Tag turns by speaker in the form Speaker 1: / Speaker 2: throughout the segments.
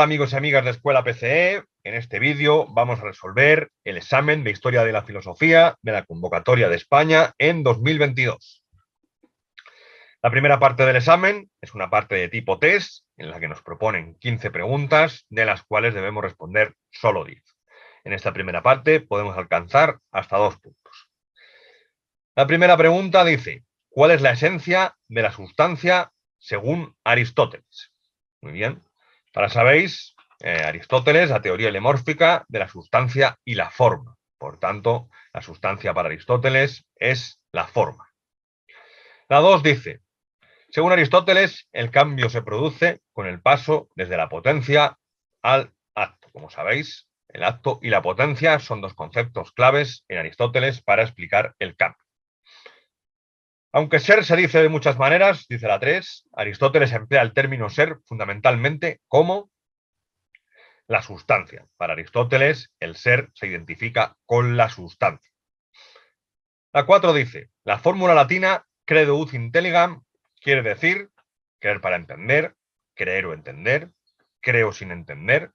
Speaker 1: Hola amigos y amigas de Escuela PCE. En este vídeo vamos a resolver el examen de Historia de la Filosofía de la Convocatoria de España en 2022. La primera parte del examen es una parte de tipo test en la que nos proponen 15 preguntas, de las cuales debemos responder solo 10. En esta primera parte podemos alcanzar hasta 2 puntos. La primera pregunta dice: ¿cuál es la esencia de la sustancia según Aristóteles? Muy bien. Ahora sabéis, Aristóteles, la teoría helemórfica de la sustancia y la forma. Por tanto, la sustancia para Aristóteles es la forma. La 2 dice: según Aristóteles, el cambio se produce con el paso desde la potencia al acto. Como sabéis, el acto y la potencia son dos conceptos claves en Aristóteles para explicar el cambio. Aunque ser se dice de muchas maneras, dice la 3, Aristóteles emplea el término ser fundamentalmente como la sustancia. Para Aristóteles, el ser se identifica con la sustancia. La 4 dice: la fórmula latina credo ut intelligam quiere decir creer para entender, creer o entender, creo sin entender.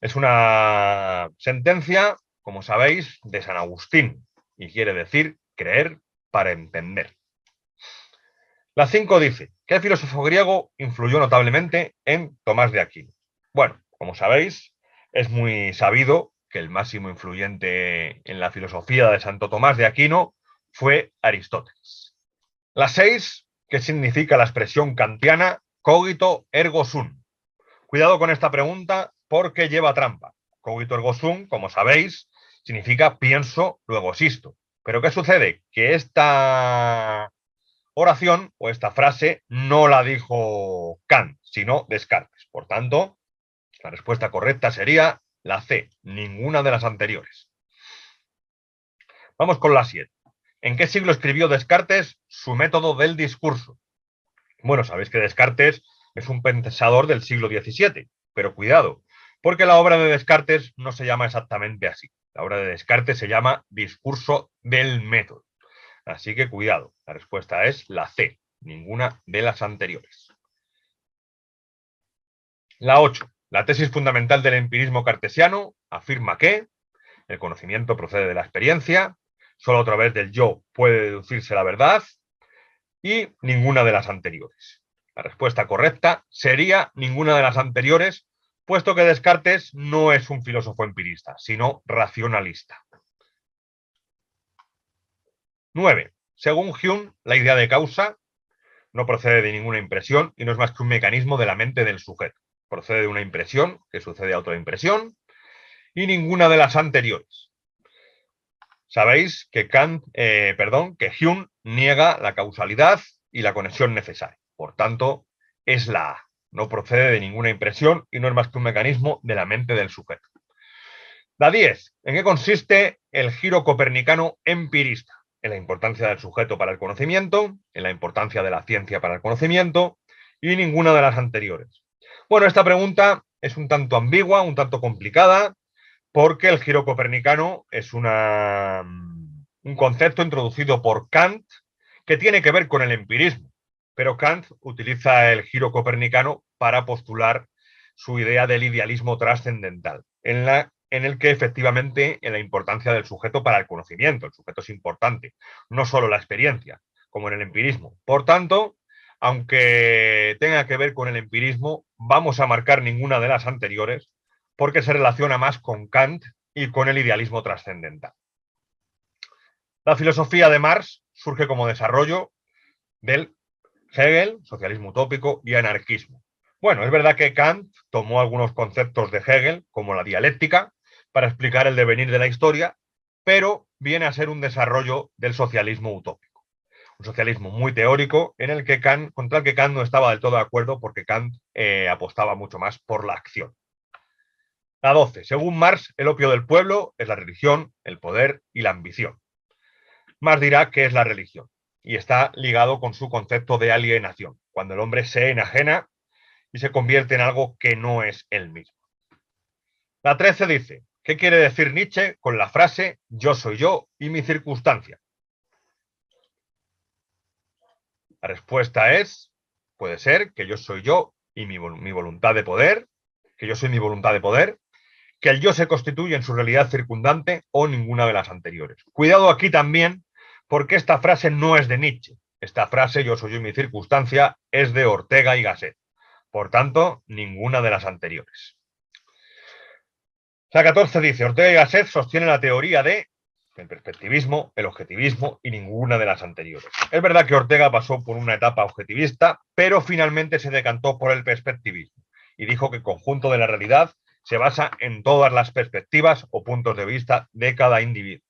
Speaker 1: Es una sentencia, como sabéis, de San Agustín y quiere decir creer para entender. La 5 dice: ¿qué filósofo griego influyó notablemente en Tomás de Aquino? Bueno, como sabéis, es muy sabido que el máximo influyente en la filosofía de Santo Tomás de Aquino fue Aristóteles. La 6, ¿qué significa la expresión kantiana cogito ergo sum? Cuidado con esta pregunta porque lleva trampa. Cogito ergo sum, como sabéis, significa pienso, luego existo. Pero ¿qué sucede? Que esta oración o esta frase no la dijo Kant, sino Descartes. Por tanto, la respuesta correcta sería la C, ninguna de las anteriores. Vamos con la 7. ¿En qué siglo escribió Descartes su método del discurso? Bueno, sabéis que Descartes es un pensador del siglo XVII, pero cuidado, porque la obra de Descartes no se llama exactamente así. La obra de Descartes se llama Discurso del método. Así que cuidado, la respuesta es la C, ninguna de las anteriores. La 8. La tesis fundamental del empirismo cartesiano afirma que el conocimiento procede de la experiencia, solo a través del yo puede deducirse la verdad y ninguna de las anteriores. La respuesta correcta sería ninguna de las anteriores, puesto que Descartes no es un filósofo empirista, sino racionalista. 9. Según Hume, la idea de causa no procede de ninguna impresión y no es más que un mecanismo de la mente del sujeto. Procede de una impresión que sucede a otra impresión y ninguna de las anteriores. Sabéis que que Hume niega la causalidad y la conexión necesaria. Por tanto, es la A. No procede de ninguna impresión y no es más que un mecanismo de la mente del sujeto. La 10. ¿En qué consiste el giro copernicano empirista? En la importancia del sujeto para el conocimiento, en la importancia de la ciencia para el conocimiento y ninguna de las anteriores. Bueno, esta pregunta es un tanto ambigua, un tanto complicada, porque el giro copernicano es un concepto introducido por Kant que tiene que ver con el empirismo, pero Kant utiliza el giro copernicano para postular su idea del idealismo trascendental, en el que efectivamente en la importancia del sujeto para el conocimiento. El sujeto es importante, no solo la experiencia, como en el empirismo. Por tanto, aunque tenga que ver con el empirismo, vamos a marcar ninguna de las anteriores porque se relaciona más con Kant y con el idealismo trascendental. La filosofía de Marx surge como desarrollo del Hegel, socialismo utópico y anarquismo. Bueno, es verdad que Kant tomó algunos conceptos de Hegel, como la dialéctica, para explicar el devenir de la historia, pero viene a ser un desarrollo del socialismo utópico. Un socialismo muy teórico contra el que Kant no estaba del todo de acuerdo porque Kant apostaba mucho más por la acción. La 12. Según Marx, el opio del pueblo es la religión, el poder y la ambición. Marx dirá que es la religión y está ligado con su concepto de alienación, cuando el hombre se enajena y se convierte en algo que no es él mismo. La 13 dice: ¿qué quiere decir Nietzsche con la frase yo soy yo y mi circunstancia? La respuesta puede ser que yo soy yo y mi voluntad de poder, que yo soy mi voluntad de poder, que el yo se constituye en su realidad circundante o ninguna de las anteriores. Cuidado aquí también, porque esta frase no es de Nietzsche. Esta frase, yo soy yo y mi circunstancia, es de Ortega y Gasset. Por tanto, ninguna de las anteriores. La 14 dice, Ortega y Gasset sostienen la teoría de el perspectivismo, el objetivismo y ninguna de las anteriores. Es verdad que Ortega pasó por una etapa objetivista, pero finalmente se decantó por el perspectivismo y dijo que el conjunto de la realidad se basa en todas las perspectivas o puntos de vista de cada individuo.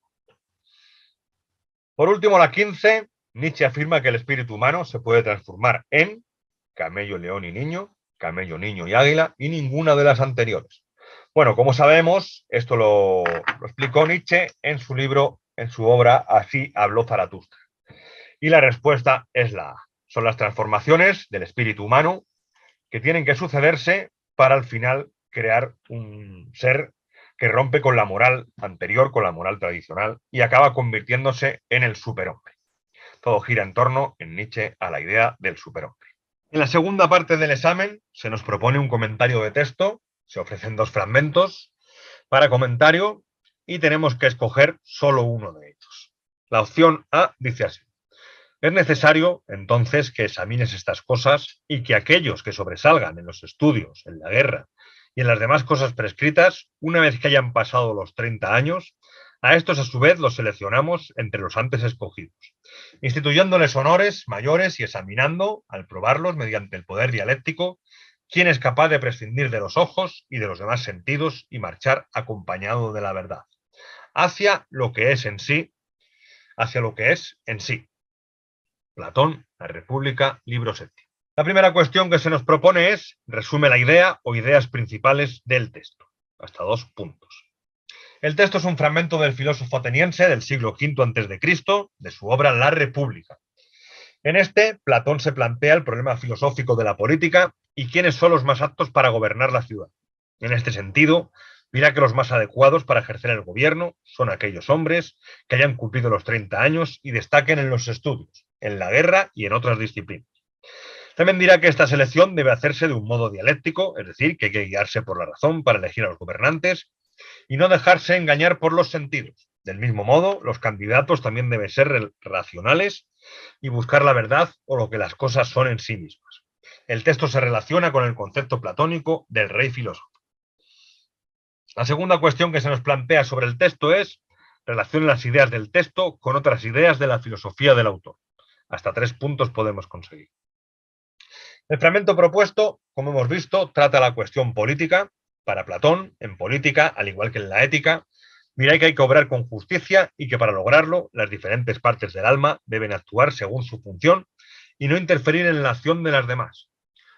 Speaker 1: Por último, la 15, Nietzsche afirma que el espíritu humano se puede transformar en camello, león y niño, camello, niño y águila, y ninguna de las anteriores. Bueno, como sabemos, esto lo explicó Nietzsche en su libro, en su obra Así habló Zaratustra. Y la respuesta es la A. Son las transformaciones del espíritu humano que tienen que sucederse para al final crear un ser que rompe con la moral anterior, con la moral tradicional, y acaba convirtiéndose en el superhombre. Todo gira en torno, en Nietzsche, a la idea del superhombre. En la segunda parte del examen se nos propone un comentario de texto, se ofrecen 2 fragmentos para comentario y tenemos que escoger solo uno de ellos. La opción A dice así. Es necesario, entonces, que examines estas cosas y que aquellos que sobresalgan en los estudios, en la guerra y en las demás cosas prescritas, una vez que hayan pasado los 30 años, a estos a su vez los seleccionamos entre los antes escogidos, instituyéndoles honores mayores y examinando, al probarlos mediante el poder dialéctico, quién es capaz de prescindir de los ojos y de los demás sentidos y marchar acompañado de la verdad, hacia lo que es en sí, hacia lo que es en sí. Platón, La República, libro 7. La primera cuestión que se nos propone es, resume la idea o ideas principales del texto, hasta 2 puntos. El texto es un fragmento del filósofo ateniense del siglo V a.C., de su obra La República. En este, Platón se plantea el problema filosófico de la política y quiénes son los más aptos para gobernar la ciudad. En este sentido, dirá que los más adecuados para ejercer el gobierno son aquellos hombres que hayan cumplido los 30 años y destaquen en los estudios, en la guerra y en otras disciplinas. También dirá que esta selección debe hacerse de un modo dialéctico, es decir, que hay que guiarse por la razón para elegir a los gobernantes y no dejarse engañar por los sentidos. Del mismo modo, los candidatos también deben ser racionales y buscar la verdad o lo que las cosas son en sí mismas. El texto se relaciona con el concepto platónico del rey filósofo. La segunda cuestión que se nos plantea sobre el texto es relacione las ideas del texto con otras ideas de la filosofía del autor. Hasta 3 puntos podemos conseguir. El fragmento propuesto, como hemos visto, trata la cuestión política. Para Platón, en política, al igual que en la ética, dirá que hay que obrar con justicia y que para lograrlo las diferentes partes del alma deben actuar según su función y no interferir en la acción de las demás.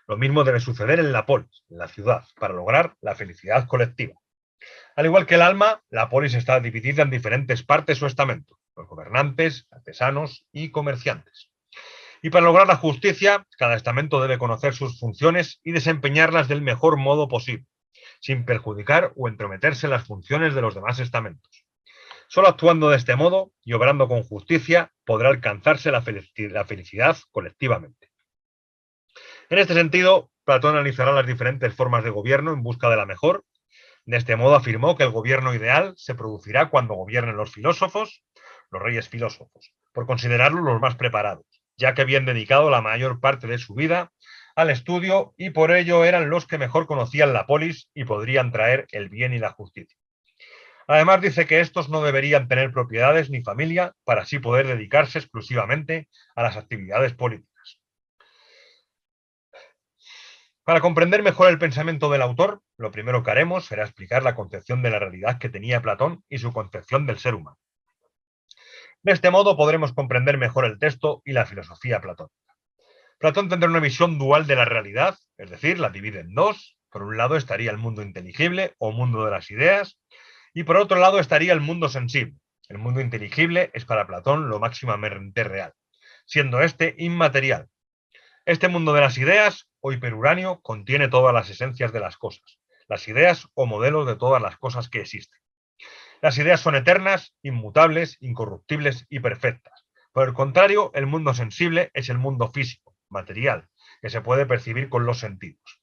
Speaker 1: Lo mismo debe suceder en la polis, en la ciudad, para lograr la felicidad colectiva. Al igual que el alma, la polis está dividida en diferentes partes o estamentos, los gobernantes, artesanos y comerciantes. Y para lograr la justicia, cada estamento debe conocer sus funciones y desempeñarlas del mejor modo posible, sin perjudicar o entrometerse en las funciones de los demás estamentos. Solo actuando de este modo y obrando con justicia podrá alcanzarse la felicidad colectivamente. En este sentido, Platón analizará las diferentes formas de gobierno en busca de la mejor. De este modo afirmó que el gobierno ideal se producirá cuando gobiernen los filósofos, los reyes filósofos, por considerarlos los más preparados, ya que habían dedicado la mayor parte de su vida al estudio y por ello eran los que mejor conocían la polis y podrían traer el bien y la justicia. Además dice que estos no deberían tener propiedades ni familia para así poder dedicarse exclusivamente a las actividades políticas. Para comprender mejor el pensamiento del autor, lo primero que haremos será explicar la concepción de la realidad que tenía Platón y su concepción del ser humano. De este modo podremos comprender mejor el texto y la filosofía platónica. Platón tendrá una visión dual de la realidad, es decir, la divide en 2. Por un lado estaría el mundo inteligible o mundo de las ideas, y por otro lado estaría el mundo sensible. El mundo inteligible es para Platón lo máximamente real, siendo este inmaterial. Este mundo de las ideas, o hiperuránio, contiene todas las esencias de las cosas, las ideas o modelos de todas las cosas que existen. Las ideas son eternas, inmutables, incorruptibles y perfectas. Por el contrario, el mundo sensible es el mundo físico, material, que se puede percibir con los sentidos.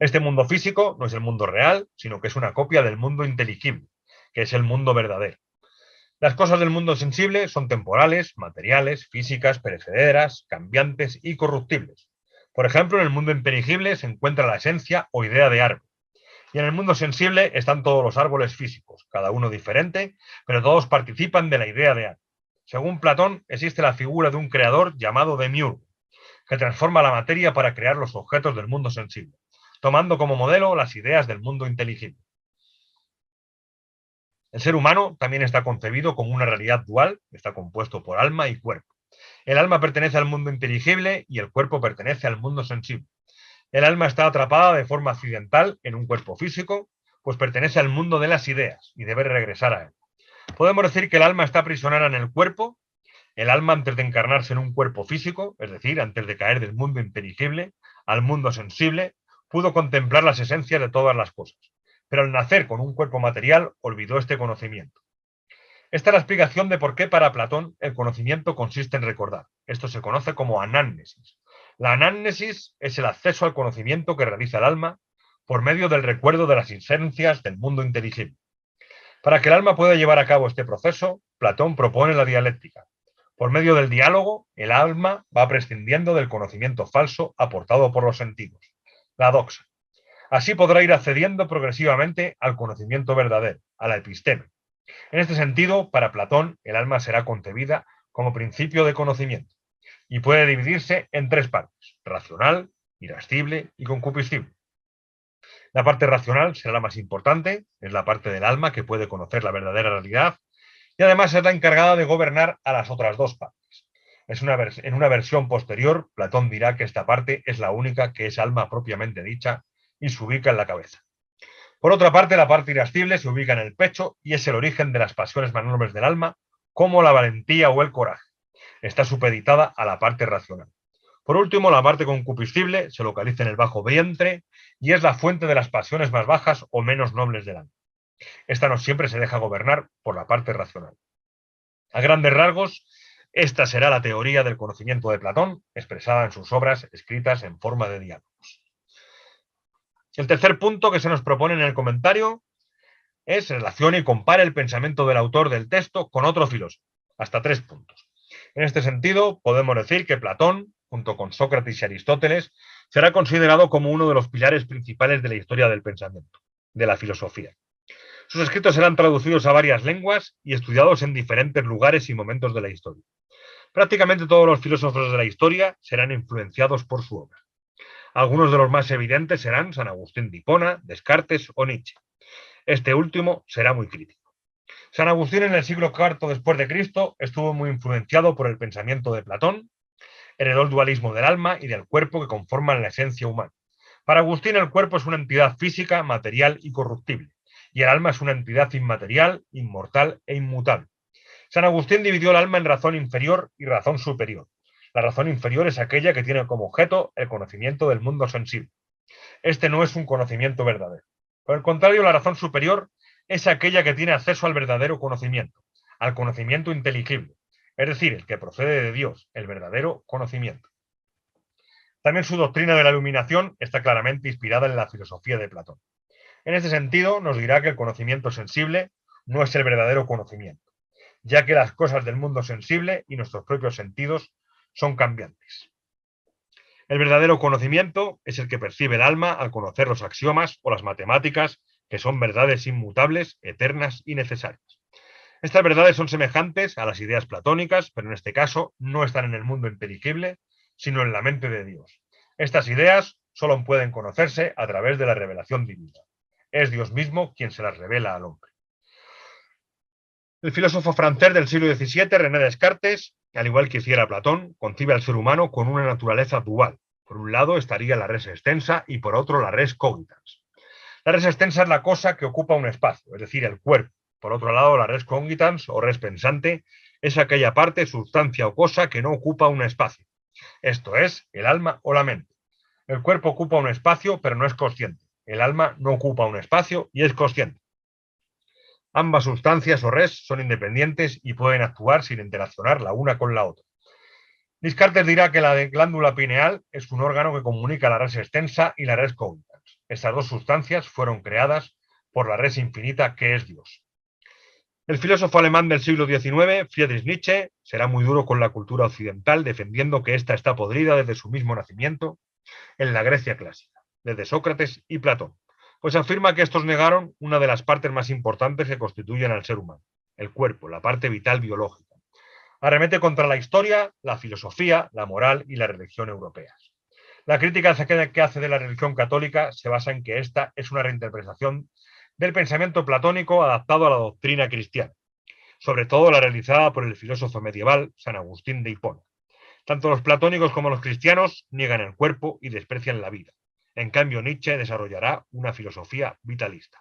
Speaker 1: Este mundo físico no es el mundo real, sino que es una copia del mundo inteligible, que es el mundo verdadero. Las cosas del mundo sensible son temporales, materiales, físicas, perecederas, cambiantes y corruptibles. Por ejemplo, en el mundo inteligible se encuentra la esencia o idea de árbol. Y en el mundo sensible están todos los árboles físicos, cada uno diferente, pero todos participan de la idea de árbol. Según Platón, existe la figura de un creador llamado Demiurgo, que transforma la materia para crear los objetos del mundo sensible, tomando como modelo las ideas del mundo inteligible. El ser humano también está concebido como una realidad dual, que está compuesto por alma y cuerpo. El alma pertenece al mundo inteligible y el cuerpo pertenece al mundo sensible. El alma está atrapada de forma accidental en un cuerpo físico, pues pertenece al mundo de las ideas y debe regresar a él. Podemos decir que el alma está prisionera en el cuerpo. El alma, antes de encarnarse en un cuerpo físico, es decir, antes de caer del mundo inteligible al mundo sensible, pudo contemplar las esencias de todas las cosas. Pero al nacer con un cuerpo material, olvidó este conocimiento. Esta es la explicación de por qué para Platón el conocimiento consiste en recordar. Esto se conoce como anámnesis. La anámnesis es el acceso al conocimiento que realiza el alma por medio del recuerdo de las esencias del mundo inteligible. Para que el alma pueda llevar a cabo este proceso, Platón propone la dialéctica. Por medio del diálogo, el alma va prescindiendo del conocimiento falso aportado por los sentidos, la doxa. Así podrá ir accediendo progresivamente al conocimiento verdadero, a la episteme. En este sentido, para Platón, el alma será concebida como principio de conocimiento y puede dividirse en tres partes: racional, irascible y concupiscible. La parte racional será la más importante, es la parte del alma que puede conocer la verdadera realidad y además es la encargada de gobernar a las otras dos partes. En una versión posterior, Platón dirá que esta parte es la única que es alma propiamente dicha y se ubica en la cabeza. Por otra parte, la parte irascible se ubica en el pecho y es el origen de las pasiones más nobles del alma, como la valentía o el coraje. Está supeditada a la parte racional. Por último, la parte concupiscible se localiza en el bajo vientre y es la fuente de las pasiones más bajas o menos nobles del alma. Esta no siempre se deja gobernar por la parte racional. A grandes rasgos, esta será la teoría del conocimiento de Platón, expresada en sus obras escritas en forma de diálogos. El tercer punto que se nos propone en el comentario es relacione y compare el pensamiento del autor del texto con otro filósofo. Hasta 3 puntos. En este sentido, podemos decir que Platón, junto con Sócrates y Aristóteles, será considerado como uno de los pilares principales de la historia del pensamiento, de la filosofía. Sus escritos serán traducidos a varias lenguas y estudiados en diferentes lugares y momentos de la historia. Prácticamente todos los filósofos de la historia serán influenciados por su obra. Algunos de los más evidentes serán San Agustín de Hipona, Descartes o Nietzsche. Este último será muy crítico. San Agustín en el siglo IV después de Cristo estuvo muy influenciado por el pensamiento de Platón, heredó el dualismo del alma y del cuerpo que conforman la esencia humana. Para Agustín el cuerpo es una entidad física, material y corruptible, y el alma es una entidad inmaterial, inmortal e inmutable. San Agustín dividió el alma en razón inferior y razón superior. La razón inferior es aquella que tiene como objeto el conocimiento del mundo sensible. Este no es un conocimiento verdadero. Por el contrario, la razón superior es aquella que tiene acceso al verdadero conocimiento, al conocimiento inteligible, es decir, el que procede de Dios, el verdadero conocimiento. También su doctrina de la iluminación está claramente inspirada en la filosofía de Platón. En este sentido, nos dirá que el conocimiento sensible no es el verdadero conocimiento, ya que las cosas del mundo sensible y nuestros propios sentidos son cambiantes. El verdadero conocimiento es el que percibe el alma al conocer los axiomas o las matemáticas, que son verdades inmutables, eternas y necesarias. Estas verdades son semejantes a las ideas platónicas, pero en este caso no están en el mundo inteligible, sino en la mente de Dios. Estas ideas solo pueden conocerse a través de la revelación divina. Es Dios mismo quien se las revela al hombre. El filósofo francés del siglo XVII, René Descartes, al igual que hiciera Platón, concibe al ser humano con una naturaleza dual. Por un lado estaría la res extensa y por otro la res cogitans. La res extensa es la cosa que ocupa un espacio, es decir, el cuerpo. Por otro lado, la res cogitans o res pensante es aquella parte, sustancia o cosa que no ocupa un espacio. Esto es, el alma o la mente. El cuerpo ocupa un espacio, pero no es consciente. El alma no ocupa un espacio y es consciente. Ambas sustancias o res son independientes y pueden actuar sin interaccionar la una con la otra. Descartes dirá que la glándula pineal es un órgano que comunica la res extensa y la res cogitans. Estas dos sustancias fueron creadas por la res infinita que es Dios. El filósofo alemán del siglo XIX, Friedrich Nietzsche, será muy duro con la cultura occidental, defendiendo que ésta está podrida desde su mismo nacimiento en la Grecia clásica, desde Sócrates y Platón, pues afirma que estos negaron una de las partes más importantes que constituyen al ser humano, el cuerpo, la parte vital biológica. Arremete contra la historia, la filosofía, la moral y la religión europeas. La crítica que hace de la religión católica se basa en que esta es una reinterpretación del pensamiento platónico adaptado a la doctrina cristiana, sobre todo la realizada por el filósofo medieval San Agustín de Hipona. Tanto los platónicos como los cristianos niegan el cuerpo y desprecian la vida. En cambio, Nietzsche desarrollará una filosofía vitalista.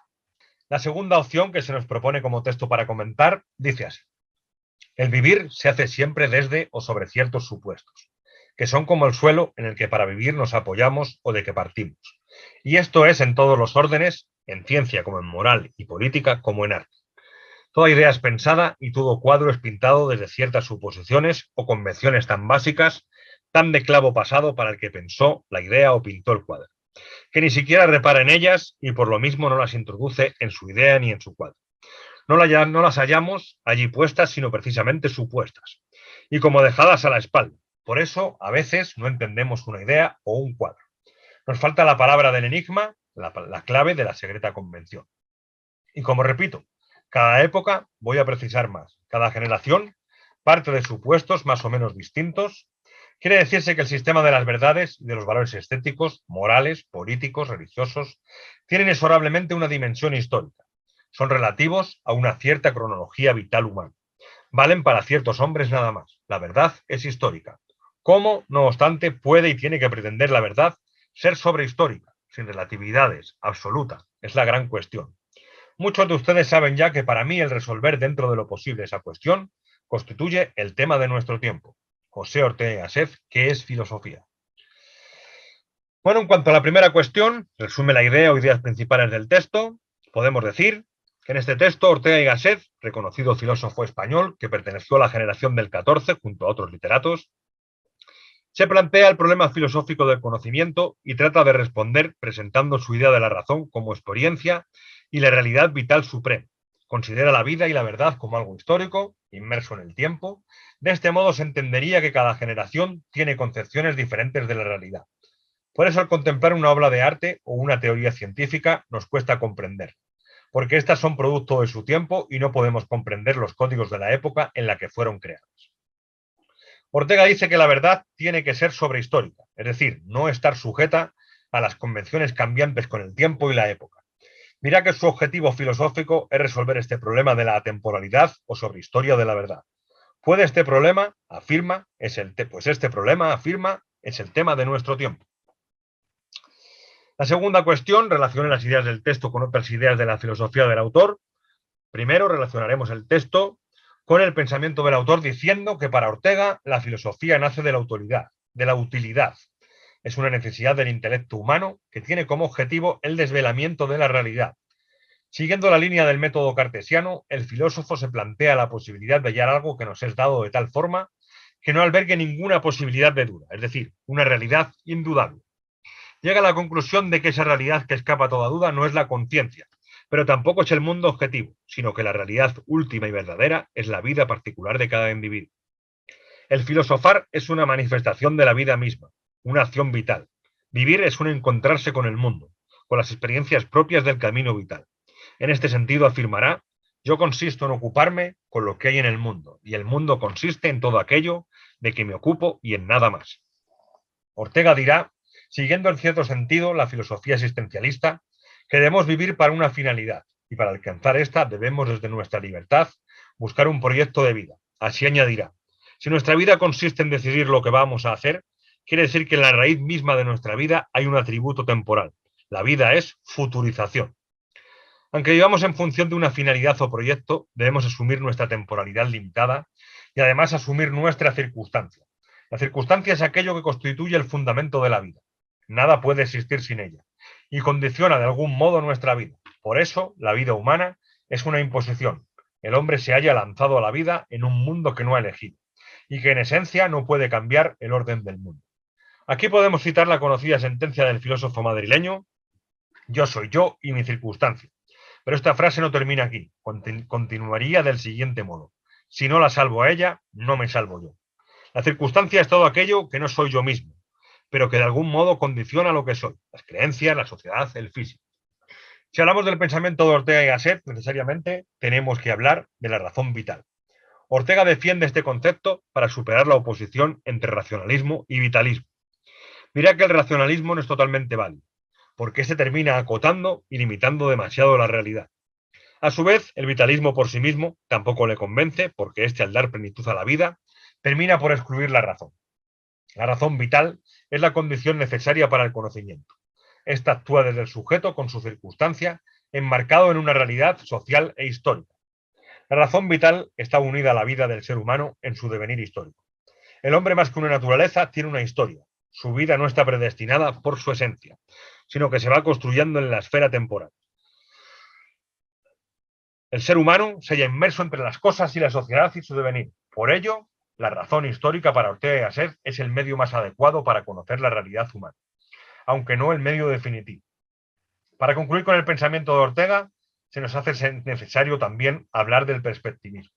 Speaker 1: La segunda opción que se nos propone como texto para comentar dice así: el vivir se hace siempre desde o sobre ciertos supuestos, que son como el suelo en el que para vivir nos apoyamos o de que partimos. Y esto es en todos los órdenes, en ciencia como en moral y política como en arte. Toda idea es pensada y todo cuadro es pintado desde ciertas suposiciones o convenciones tan básicas, tan de clavo pasado para el que pensó la idea o pintó el cuadro, que ni siquiera repara en ellas y por lo mismo no las introduce en su idea ni en su cuadro. No las hallamos allí puestas, sino precisamente supuestas, y como dejadas a la espalda. Por eso, a veces no entendemos una idea o un cuadro. Nos falta la palabra del enigma, la clave de la secreta convención. Y como repito, cada época, voy a precisar más, cada generación parte de supuestos más o menos distintos. Quiere decirse que el sistema de las verdades y de los valores estéticos, morales, políticos, religiosos, tienen inexorablemente una dimensión histórica. Son relativos a una cierta cronología vital humana. Valen para ciertos hombres nada más. La verdad es histórica. ¿Cómo, no obstante, puede y tiene que pretender la verdad ser sobrehistórica, sin relatividades, absoluta? Es la gran cuestión. Muchos de ustedes saben ya que para mí el resolver dentro de lo posible esa cuestión constituye el tema de nuestro tiempo. José Ortega y Gasset, ¿qué es filosofía? Bueno, en cuanto a la primera cuestión, resume la idea o ideas principales del texto. Podemos decir que en este texto Ortega y Gasset, reconocido filósofo español que perteneció a la generación del 14 junto a otros literatos, se plantea el problema filosófico del conocimiento y trata de responder presentando su idea de la razón como experiencia y la realidad vital suprema. Considera la vida y la verdad como algo histórico, inmerso en el tiempo. De este modo se entendería que cada generación tiene concepciones diferentes de la realidad. Por eso al contemplar una obra de arte o una teoría científica nos cuesta comprender, porque estas son producto de su tiempo y no podemos comprender los códigos de la época en la que fueron creadas. Ortega dice que la verdad tiene que ser sobrehistórica, es decir, no estar sujeta a las convenciones cambiantes con el tiempo y la época. Dirá que su objetivo filosófico es resolver este problema de la atemporalidad o sobrehistoria de la verdad. ¿Puede este problema? Afirma, este problema, afirma, es el tema de nuestro tiempo. La segunda cuestión relaciona las ideas del texto con otras ideas de la filosofía del autor. Primero relacionaremos el texto con el pensamiento del autor diciendo que para Ortega la filosofía nace de la utilidad. Es una necesidad del intelecto humano que tiene como objetivo el desvelamiento de la realidad. Siguiendo la línea del método cartesiano, el filósofo se plantea la posibilidad de hallar algo que nos es dado de tal forma que no albergue ninguna posibilidad de duda, es decir, una realidad indudable. Llega a la conclusión de que esa realidad que escapa a toda duda no es la conciencia, pero tampoco es el mundo objetivo, sino que la realidad última y verdadera es la vida particular de cada individuo. El filosofar es una manifestación de la vida misma, una acción vital. Vivir es un encontrarse con el mundo, con las experiencias propias del camino vital. En este sentido afirmará: yo consisto en ocuparme con lo que hay en el mundo, y el mundo consiste en todo aquello de que me ocupo y en nada más. Ortega dirá, siguiendo en cierto sentido la filosofía existencialista, que debemos vivir para una finalidad, y para alcanzar esta debemos desde nuestra libertad buscar un proyecto de vida. Así añadirá: si nuestra vida consiste en decidir lo que vamos a hacer, quiere decir que en la raíz misma de nuestra vida hay un atributo temporal. La vida es futurización. Aunque vivamos en función de una finalidad o proyecto, debemos asumir nuestra temporalidad limitada y además asumir nuestra circunstancia. La circunstancia es aquello que constituye el fundamento de la vida. Nada puede existir sin ella y condiciona de algún modo nuestra vida. Por eso, la vida humana es una imposición. El hombre se halla lanzado a la vida en un mundo que no ha elegido y que en esencia no puede cambiar el orden del mundo. Aquí podemos citar la conocida sentencia del filósofo madrileño Yo soy yo y mi circunstancia. Pero esta frase no termina aquí. Continuaría del siguiente modo. Si no la salvo a ella, no me salvo yo. La circunstancia es todo aquello que no soy yo mismo, pero que de algún modo condiciona lo que soy, las creencias, la sociedad, el físico. Si hablamos del pensamiento de Ortega y Gasset, necesariamente tenemos que hablar de la razón vital. Ortega defiende este concepto para superar la oposición entre racionalismo y vitalismo. Dirá que el racionalismo no es totalmente válido, porque se termina acotando y limitando demasiado la realidad. A su vez, el vitalismo por sí mismo tampoco le convence, porque este, al dar plenitud a la vida, termina por excluir la razón. La razón vital es la condición necesaria para el conocimiento. Esta actúa desde el sujeto con su circunstancia, enmarcado en una realidad social e histórica. La razón vital está unida a la vida del ser humano en su devenir histórico. El hombre, más que una naturaleza, tiene una historia. Su vida no está predestinada por su esencia, sino que se va construyendo en la esfera temporal. El ser humano se halla inmerso entre las cosas y la sociedad y su devenir. Por ello, la razón histórica para Ortega y Gasset es el medio más adecuado para conocer la realidad humana, aunque no el medio definitivo. Para concluir con el pensamiento de Ortega, se nos hace necesario también hablar del perspectivismo.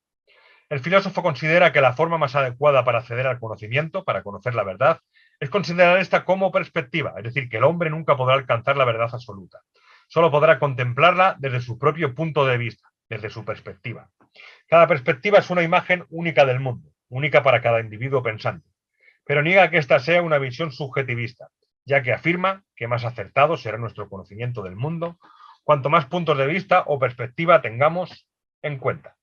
Speaker 1: El filósofo considera que la forma más adecuada para acceder al conocimiento, para conocer la verdad, es considerar esta como perspectiva, es decir, que el hombre nunca podrá alcanzar la verdad absoluta. Solo podrá contemplarla desde su propio punto de vista, desde su perspectiva. Cada perspectiva es una imagen única del mundo, única para cada individuo pensante, pero niega que esta sea una visión subjetivista, ya que afirma que más acertado será nuestro conocimiento del mundo cuanto más puntos de vista o perspectiva tengamos en cuenta.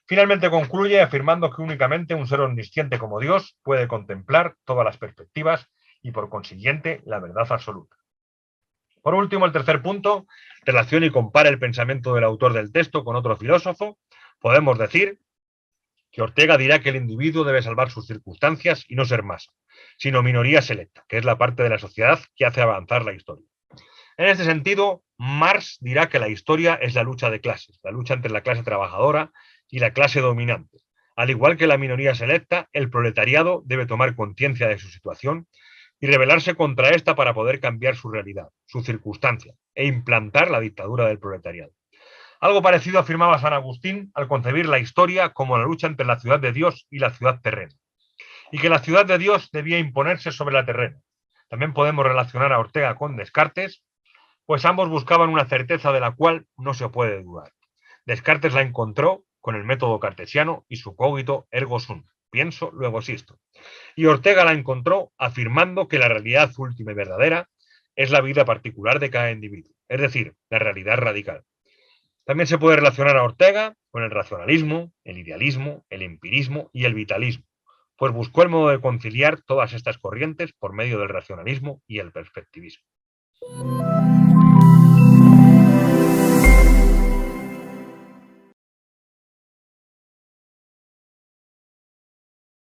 Speaker 1: Finalmente concluye afirmando que únicamente un ser omnisciente como Dios puede contemplar todas las perspectivas y por consiguiente la verdad absoluta. Por último, el tercer punto, relaciona y compara el pensamiento del autor del texto con otro filósofo. Podemos decir que Ortega dirá que el individuo debe salvar sus circunstancias y no ser masa, sino minoría selecta, que es la parte de la sociedad que hace avanzar la historia. En este sentido, Marx dirá que la historia es la lucha de clases, la lucha entre la clase trabajadora y la clase dominante. Al igual que la minoría selecta, el proletariado debe tomar conciencia de su situación y rebelarse contra esta para poder cambiar su realidad, su circunstancia, e implantar la dictadura del proletariado. Algo parecido afirmaba San Agustín al concebir la historia como la lucha entre la ciudad de Dios y la ciudad terrena, y que la ciudad de Dios debía imponerse sobre la terrena. También podemos relacionar a Ortega con Descartes, pues ambos buscaban una certeza de la cual no se puede dudar. Descartes la encontró con el método cartesiano y su cogito ergo sum, pienso, luego existo. Y Ortega la encontró afirmando que la realidad última y verdadera es la vida particular de cada individuo, es decir, la realidad radical. También se puede relacionar a Ortega con el racionalismo, el idealismo, el empirismo y el vitalismo, pues buscó el modo de conciliar todas estas corrientes por medio del racionalismo y el perspectivismo.